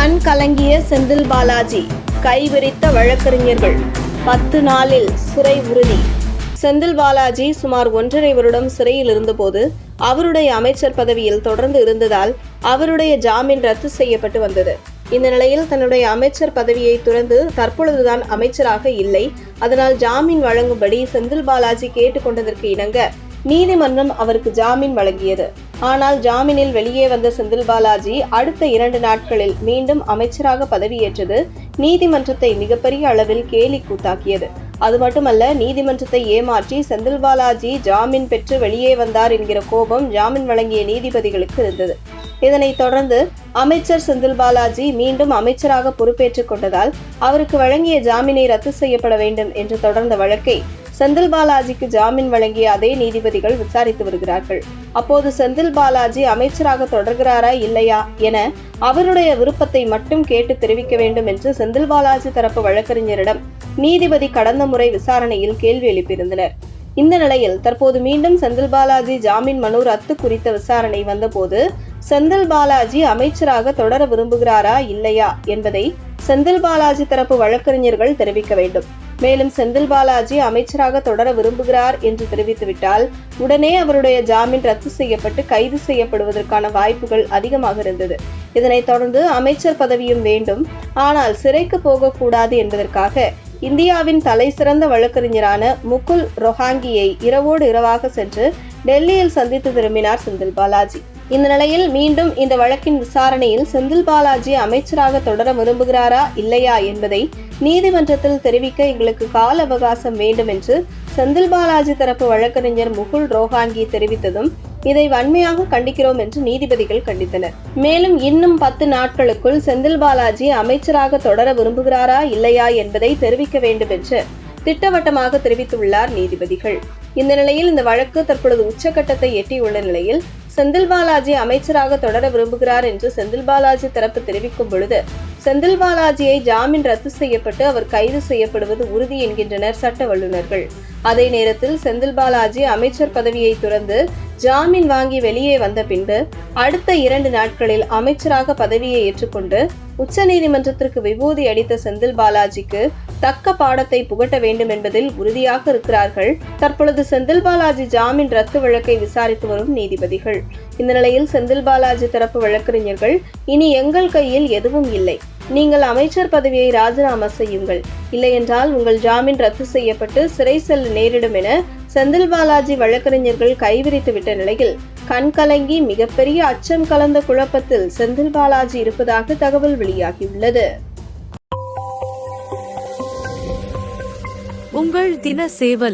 கண் கலங்கிய செந்தில் பாலாஜி, கைவிரித்த வழக்கறிஞர்கள், 10 நாளில் சிறை உறுதி. செந்தில் பாலாஜி சுமார் 1.5 வருடம் சிறையில் இருந்தபோது அவருடைய அமைச்சர் பதவியில் தொடர்ந்து இருந்ததால் அவருடைய ஜாமீன் ரத்து செய்யப்பட்டு வந்தது. இந்த நிலையில் தன்னுடைய அமைச்சர் பதவியை துறந்து தற்பொழுதுதான் அமைச்சராக இல்லை, அதனால் ஜாமீன் வழங்கும்படி செந்தில் பாலாஜி கேட்டுக்கொண்டதற்கு இணங்க நீதிமன்றம் அவருக்கு ஜாமீன் வழங்கியது. ஆனால் ஜாமீனில் வெளியே வந்த செந்தில் பாலாஜி அடுத்த 2 நாட்களில் மீண்டும் அமைச்சராக பதவியேற்றது நீதிமன்றத்தை மிகப்பெரிய அளவில் கேலி கூத்தாக்கியது. அது மட்டுமல்ல, நீதிமன்றத்தை ஏமாற்றி செந்தில் பாலாஜி ஜாமீன் பெற்று வெளியே வந்தார் என்கிற கோபம் ஜாமீன் வழங்கிய நீதிபதிகளுக்கு இருந்தது. இதனைத் தொடர்ந்து அமைச்சர் செந்தில் பாலாஜி மீண்டும் அமைச்சராக பொறுப்பேற்றுக் கொண்டதால் அவருக்கு வழங்கிய ஜாமீனை ரத்து செய்யப்பட வேண்டும் என்று தொடர்ந்த வழக்கை செந்தில் பாலாஜிக்கு ஜாமீன் வழங்கிய அதே நீதிபதிகள் விசாரித்து வருகிறார்கள். அப்போது செந்தில் பாலாஜி அமைச்சராக தொடர்கிறாரா இல்லையா என அவருடைய விருப்பத்தை மட்டும் கேட்டு தெரிவிக்க வேண்டும் என்று செந்தில் பாலாஜி தரப்பு வழக்கறிஞரிடம் நீதிபதி கடந்த முறை விசாரணையில் கேள்வி எழுப்பியிருந்தனர். இந்த நிலையில் தற்போது மீண்டும் செந்தில் பாலாஜி ஜாமீன் மனு ரத்து குறித்த விசாரணை வந்தபோது செந்தில் பாலாஜி அமைச்சராக தொடர விரும்புகிறாரா இல்லையா என்பதை செந்தில் பாலாஜி தரப்பு வழக்கறிஞர்கள் தெரிவிக்க வேண்டும். மேலும் செந்தில் பாலாஜி அமைச்சராக தொடர விரும்புகிறார் என்று தெரிவித்துவிட்டால் உடனே அவருடைய ஜாமீன் ரத்து செய்யப்பட்டு கைது செய்யப்படுவதற்கான வாய்ப்புகள் அதிகமாக இருந்தது. இதனைத் தொடர்ந்து அமைச்சர் பதவியும் வேண்டும், ஆனால் சிறைக்கு போகக்கூடாது என்பதற்காக இந்தியாவின் தலை சிறந்த வழக்கறிஞரான முகுல் ரோஹாங்கியை இரவோடு இரவாக சென்று டெல்லியில் சந்தித்து திரும்பினார் செந்தில் பாலாஜி. இந்த நிலையில் மீண்டும் இந்த வழக்கின் விசாரணையில் செந்தில் பாலாஜி அமைச்சராக தொடர விரும்புகிறாரா இல்லையா என்பதை நீதிமன்றத்தில் தெரிவிக்க எங்களுக்கு கால அவகாசம் வேண்டும் என்று செந்தில் பாலாஜி தரப்பு வழக்கறிஞர் முகுல் ரோஹாங்கி தெரிவித்ததும் இதை வன்மையாக கண்டிக்கிறோம் என்று நீதிபதிகள் கண்டித்தனர். மேலும் இன்னும் 10 நாட்களுக்குள் செந்தில் பாலாஜி அமைச்சராக தொடர விரும்புகிறாரா இல்லையா என்பதை தெரிவிக்க வேண்டும் என்று திட்டவட்டமாக தெரிவித்துள்ளார் நீதிபதிகள். இந்த நிலையில் இந்த வழக்கு தற்பொழுது உச்சகட்டத்தை எட்டியுள்ள நிலையில் செந்தில் பாலாஜி அமைச்சராக தொடர விரும்புகிறார் என்று செந்தில் பாலாஜி தரப்பு தெரிவிக்கும் பொழுது செந்தில் பாலாஜியை ஜாமீன் ரத்து செய்யப்பட்டு அவர் கைது செய்யப்படுவது உறுதி என்கின்றனர் சட்ட வல்லுநர்கள். அதே நேரத்தில் செந்தில் பாலாஜி அமைச்சர் பதவியை துறந்து ஜாமீன் வாங்கி வெளியே வந்த பின்பு அடுத்த 2 நாட்களில் அமைச்சராக பதவியை ஏற்றுக்கொண்டு உச்சநீதிமன்றத்திற்கு விபூதி அளித்த செந்தில் பாலாஜிக்கு தக்க பாடத்தை புகட்ட வேண்டும் என்பதில் உறுதியாக இருக்கிறார்கள் தற்பொழுது செந்தில் பாலாஜி ஜாமீன் ரத்து வழக்கை விசாரித்து வரும் நீதிபதிகள். இந்த நிலையில் செந்தில் பாலாஜி தரப்பு வழக்கறிஞர்கள், இனி எங்கள் கையில் எதுவும் இல்லை, நீங்கள் அமைச்சர் பதவியை ராஜினாமா செய்யுங்கள், இல்லையென்றால் உங்கள் ஜாமீன் ரத்து செய்யப்பட்டு சிறை செல்ல நேரிடும் என செந்தில் பாலாஜி வழக்கறிஞர்கள் கைவிரித்து விட்ட நிலையில் கண்கலங்கி மிகப்பெரிய அச்சம் கலந்த குழப்பத்தில் செந்தில் பாலாஜி இருப்பதாக தகவல் வெளியாகியுள்ளது. உங்கள் தின சேவல்.